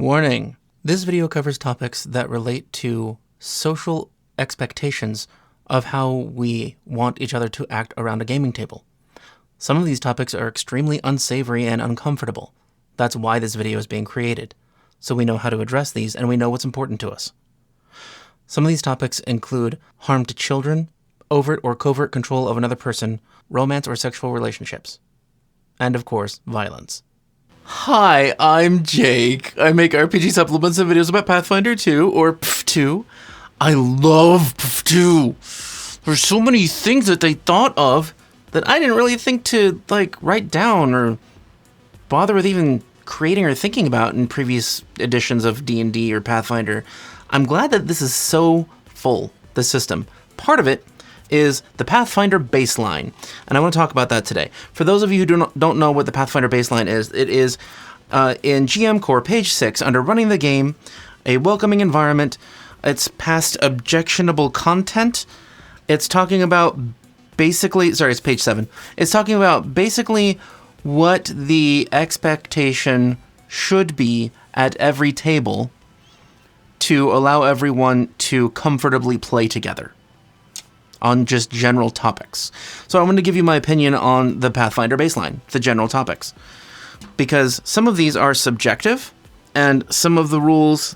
Warning! This video covers topics that relate to social expectations of how we want each other to act around a gaming table. Some of these topics are extremely unsavory and uncomfortable. That's why this video is being created, so we know how to address these and we know what's important to us. Some of these topics include harm to children, overt or covert control of another person, romance or sexual relationships, and of course, violence. Hi, I'm Jake. I make RPG supplements and videos about Pathfinder 2, or PF2. I love PF2. There's so many things that they thought of that I didn't really think to, write down or bother with even creating or thinking about in previous editions of D&D or Pathfinder. I'm glad that this is so full, this system. Part of it is the Pathfinder Baseline, and I want to talk about that today. For those of you who don't know what the Pathfinder Baseline is, it is in GM Core, page 6, under Running the Game, a welcoming environment. It's past objectionable content. It's talking about basically, sorry, it's page 7. It's talking about basically what the expectation should be at every table to allow everyone to comfortably play together on just general topics. So I'm going to give you my opinion on the Pathfinder Baseline, the general topics, because some of these are subjective, and some of the rules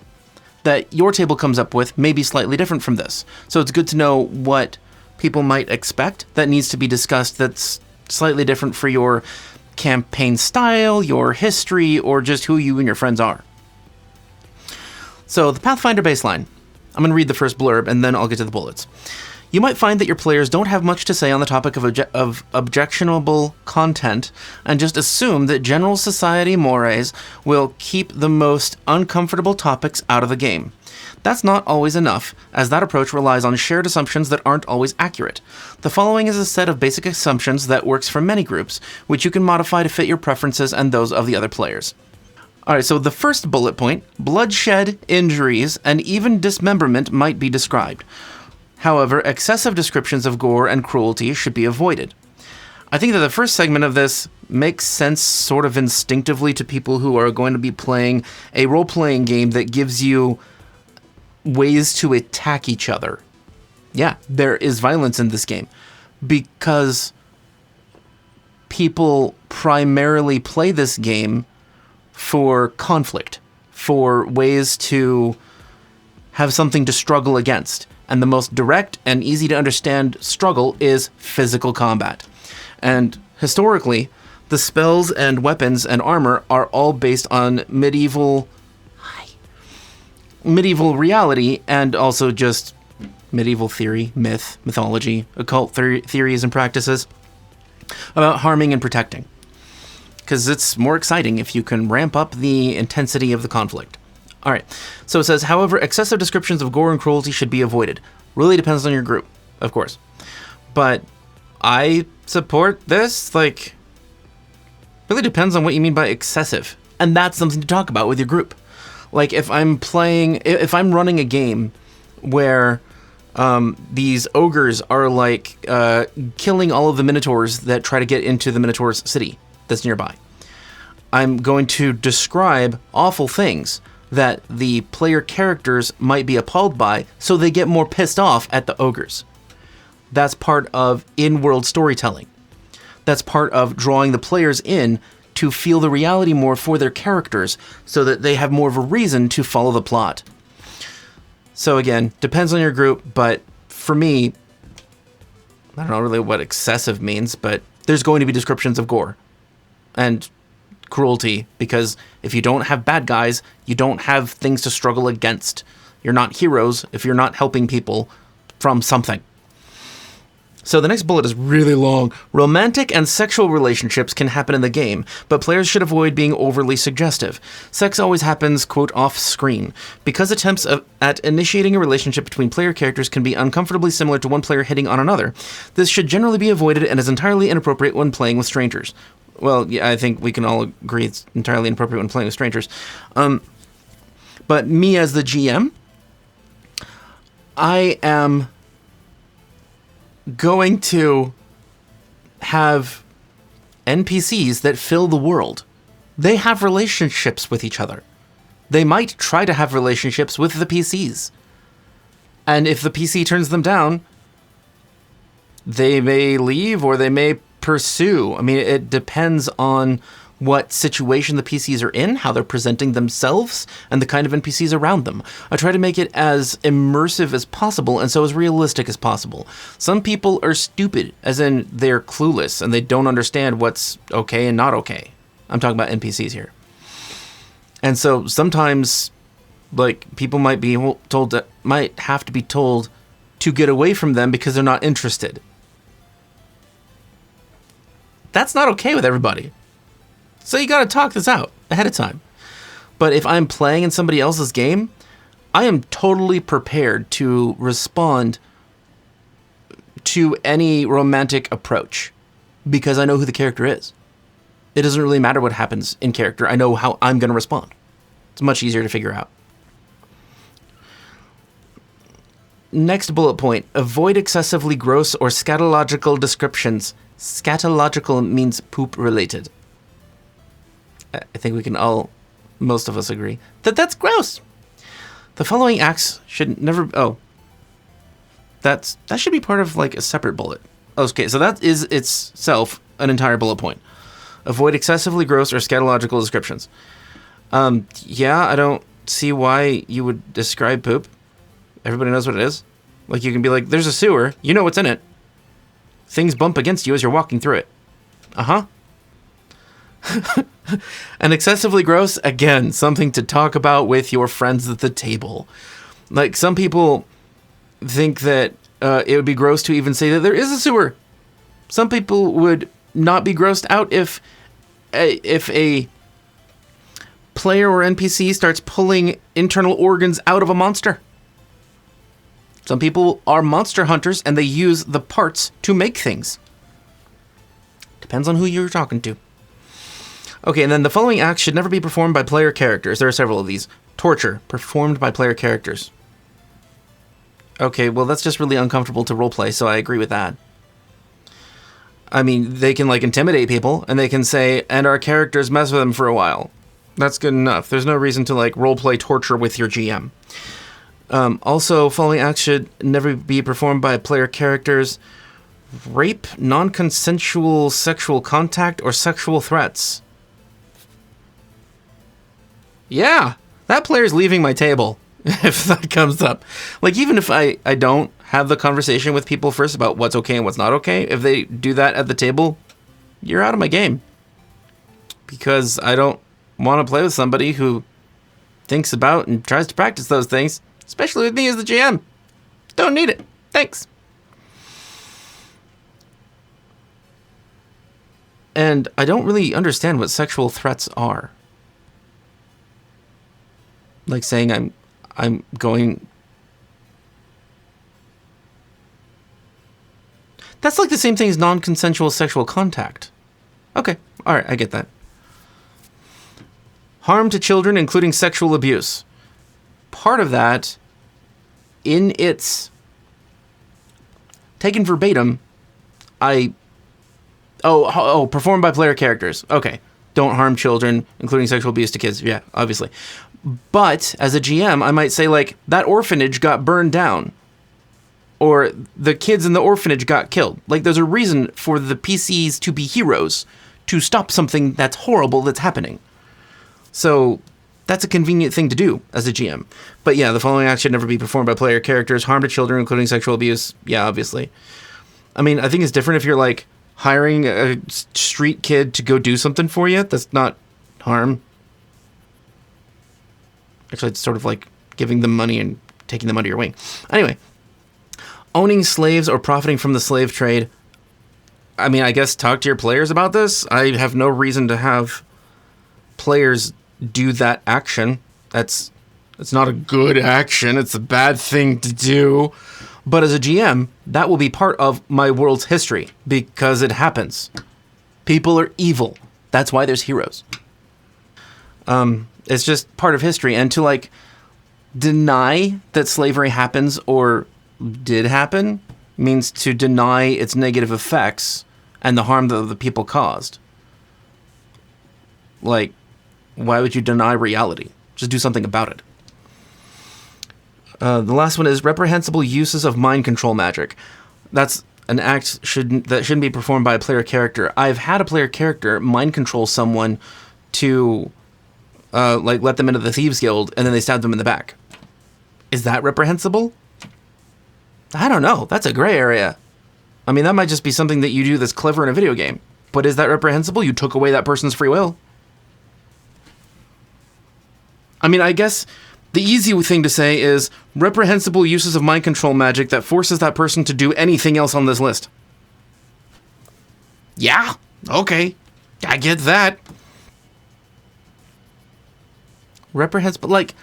that your table comes up with may be slightly different from this. So it's good to know what people might expect that needs to be discussed that's slightly different for your campaign style, your history, or just who you and your friends are. So the Pathfinder Baseline. I'm going to read the first blurb, and then I'll get to the bullets. You might find that your players don't have much to say on the topic of objectionable content, and just assume that general society mores will keep the most uncomfortable topics out of the game. That's not always enough, as that approach relies on shared assumptions that aren't always accurate. The following is a set of basic assumptions that works for many groups, which you can modify to fit your preferences and those of the other players. Alright, so the first bullet point, bloodshed, injuries, and even dismemberment might be described. However, excessive descriptions of gore and cruelty should be avoided. I think that the first segment of this makes sense sort of instinctively to people who are going to be playing a role-playing game that gives you ways to attack each other. Yeah, there is violence in this game because people primarily play this game for conflict, for ways to have something to struggle against. And the most direct and easy to understand struggle is physical combat. And historically, the spells and weapons and armor are all based on medieval reality, and also just medieval theory, mythology, occult theories and practices about harming and protecting. Because it's more exciting if you can ramp up the intensity of the conflict. All right, so it says, however, excessive descriptions of gore and cruelty should be avoided. Really depends on your group, of course. But I support this, really depends on what you mean by excessive. And that's something to talk about with your group. Like, if I'm running a game where these ogres are, killing all of the minotaurs that try to get into the minotaur's city that's nearby, I'm going to describe awful things that the player characters might be appalled by, so they get more pissed off at the ogres. That's part of in-world storytelling. That's part of drawing the players in to feel the reality more for their characters, so that they have more of a reason to follow the plot. So again, depends on your group, but for me, I don't know really what excessive means, but there's going to be descriptions of gore and cruelty, because if you don't have bad guys, you don't have things to struggle against. You're not heroes if you're not helping people from something. So the next bullet is really long. Romantic and sexual relationships can happen in the game, but players should avoid being overly suggestive. Sex always happens, quote, off screen. Because attempts at initiating a relationship between player characters can be uncomfortably similar to one player hitting on another, this should generally be avoided and is entirely inappropriate when playing with strangers. Well, yeah, I think we can all agree it's entirely inappropriate when playing with strangers. But me as the GM, I am going to have NPCs that fill the world. They have relationships with each other. They might try to have relationships with the PCs. And if the PC turns them down, they may leave or they may pursue. I mean, it depends on what situation the PCs are in, how they're presenting themselves, and the kind of NPCs around them. I try to make it as immersive as possible and so as realistic as possible. Some people are stupid, as in they're clueless and they don't understand what's okay and not okay. I'm talking about NPCs here. And so sometimes, like, people might be told that might have to be told to get away from them because they're not interested. That's not okay with everybody. So you got to talk this out ahead of time. But if I'm playing in somebody else's game, I am totally prepared to respond to any romantic approach because I know who the character is. It doesn't really matter what happens in character. I know how I'm going to respond. It's much easier to figure out. Next bullet point. Avoid excessively gross or scatological descriptions. Scatological means poop related. I think we can all, most of us agree, that that's gross. The following acts should never, that should be part of like a separate bullet. Okay, so that is itself an entire bullet point. Avoid excessively gross or scatological descriptions. Yeah, I don't see why you would describe poop. Everybody knows what it is. Like, you can be like, there's a sewer, you know what's in it. Things bump against you as you're walking through it. Uh-huh. And excessively gross, again, something to talk about with your friends at the table. Like, some people think that it would be gross to even say that there is a sewer. Some people would not be grossed out if a player or NPC starts pulling internal organs out of a monster. Some people are monster hunters and they use the parts to make things. Depends on who you're talking to. Okay, and then the following acts should never be performed by player characters. There are several of these. Torture, performed by player characters. Okay, well, that's just really uncomfortable to roleplay, so I agree with that. I mean, they can, like, intimidate people, and they can say, and our characters mess with them for a while. That's good enough. There's no reason to, like, roleplay torture with your GM. Also, following acts should never be performed by player characters. Rape, non-consensual sexual contact, or sexual threats. Yeah, that player's leaving my table if that comes up. Like, even if I don't have the conversation with people first about what's okay and what's not okay, if they do that at the table, you're out of my game. Because I don't want to play with somebody who thinks about and tries to practice those things, especially with me as the GM. Don't need it. Thanks. And I don't really understand what sexual threats are. Like saying I'm going... That's like the same thing as non-consensual sexual contact. Okay, alright, I get that. Harm to children, including sexual abuse. Part of that, in its... taken verbatim, performed by player characters. Okay, don't harm children, including sexual abuse to kids. Yeah, obviously. But, as a GM, I might say, like, that orphanage got burned down. Or the kids in the orphanage got killed. Like, there's a reason for the PCs to be heroes, to stop something that's horrible that's happening. So, that's a convenient thing to do as a GM. But yeah, the following acts should never be performed by player characters. Harm to children, including sexual abuse. Yeah, obviously. I mean, I think it's different if you're, like, hiring a street kid to go do something for you. That's not harm. Actually, it's sort of like giving them money and taking them under your wing. Anyway, owning slaves or profiting from the slave trade. I mean, I guess talk to your players about this. I have no reason to have players do that action. It's not a good action. It's a bad thing to do. But as a GM, that will be part of my world's history because it happens. People are evil. That's why there's heroes. It's just part of history. And to, like, deny that slavery happens or did happen means to deny its negative effects and the harm that the people caused. Like, why would you deny reality? Just do something about it. The last one is reprehensible uses of mind control magic. That's an act that shouldn't be performed by a player character. I've had a player character mind control someone to let them into the Thieves Guild, and then they stab them in the back. Is that reprehensible? I don't know. That's a gray area. I mean, that might just be something that you do that's clever in a video game. But is that reprehensible? You took away that person's free will. I mean, I guess the easy thing to say is reprehensible uses of mind control magic that forces that person to do anything else on this list. Yeah, okay. I get that. Reprehensible, like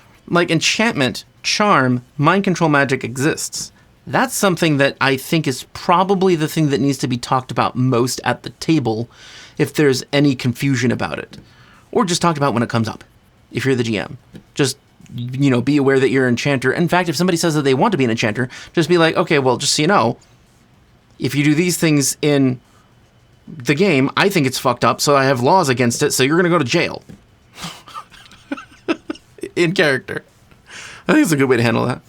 enchantment, charm, mind control magic exists. That's something that I think is probably the thing that needs to be talked about most at the table if there's any confusion about it. Or just talked about when it comes up, if you're the GM. Just, be aware that you're an enchanter. In fact, if somebody says that they want to be an enchanter, just be like, okay, well, just so you know, if you do these things in the game, I think it's fucked up, so I have laws against it, so you're going to go to jail. In character. I think it's a good way to handle that.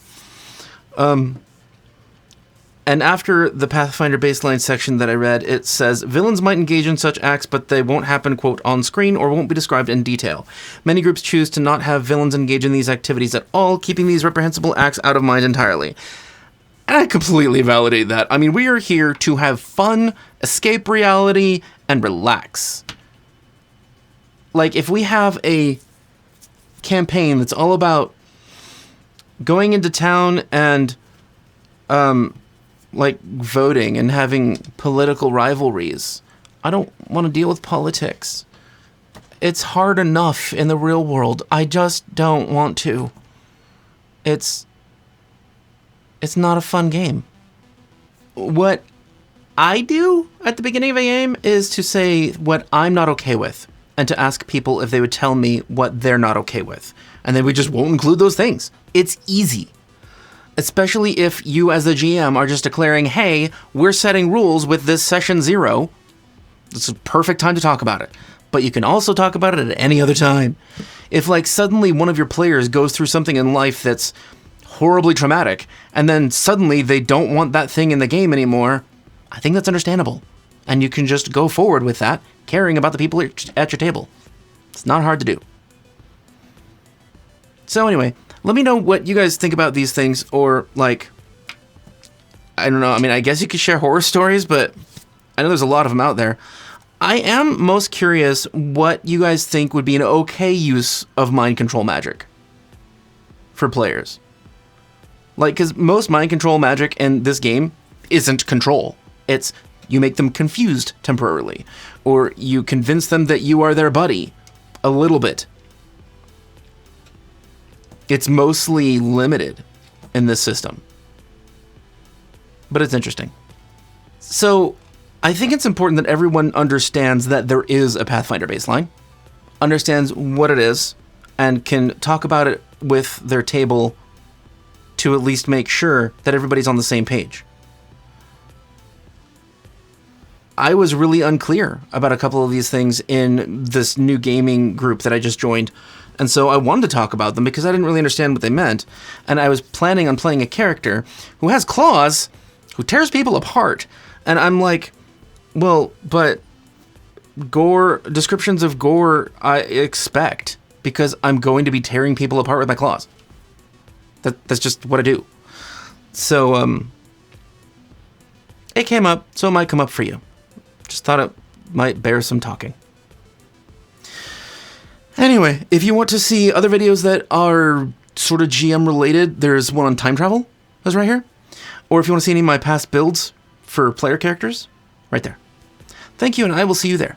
And after the Pathfinder Baseline section that I read, it says, villains might engage in such acts, but they won't happen, quote, on screen or won't be described in detail. Many groups choose to not have villains engage in these activities at all, keeping these reprehensible acts out of mind entirely. And I completely validate that. I mean, we are here to have fun, escape reality, and relax. Like, if we have a campaign that's all about going into town and voting and having political rivalries, I don't want to deal with politics. It's hard enough in the real world. I just don't want to. It's not a fun game. What I do at the beginning of a game is to say what I'm not okay with, and to ask people if they would tell me what they're not okay with. And then we just won't include those things. It's easy. Especially if you as the GM are just declaring, hey, we're setting rules with this session 0. It's a perfect time to talk about it. But you can also talk about it at any other time. If suddenly one of your players goes through something in life that's horribly traumatic, and then suddenly they don't want that thing in the game anymore, I think that's understandable. And you can just go forward with that, caring about the people at your table. It's not hard to do. So anyway, let me know what you guys think about these things, or I don't know, I mean, I guess you could share horror stories, but I know there's a lot of them out there. I am most curious what you guys think would be an okay use of mind control magic for players. Because most mind control magic in this game isn't control. It's you make them confused temporarily, or you convince them that you are their buddy a little bit. It's mostly limited in this system, but it's interesting. So I think it's important that everyone understands that there is a Pathfinder baseline, understands what it is, and can talk about it with their table to at least make sure that everybody's on the same page. I was really unclear about a couple of these things in this new gaming group that I just joined, and so I wanted to talk about them because I didn't really understand what they meant, and I was planning on playing a character who has claws, who tears people apart, and I'm like, well, but gore, descriptions of gore I expect, because I'm going to be tearing people apart with my claws. That's just what I do. So, it came up, so it might come up for you. Just thought it might bear some talking. Anyway, if you want to see other videos that are sort of GM related, there's one on time travel, that's right here. Or if you want to see any of my past builds for player characters, right there. Thank you, and I will see you there.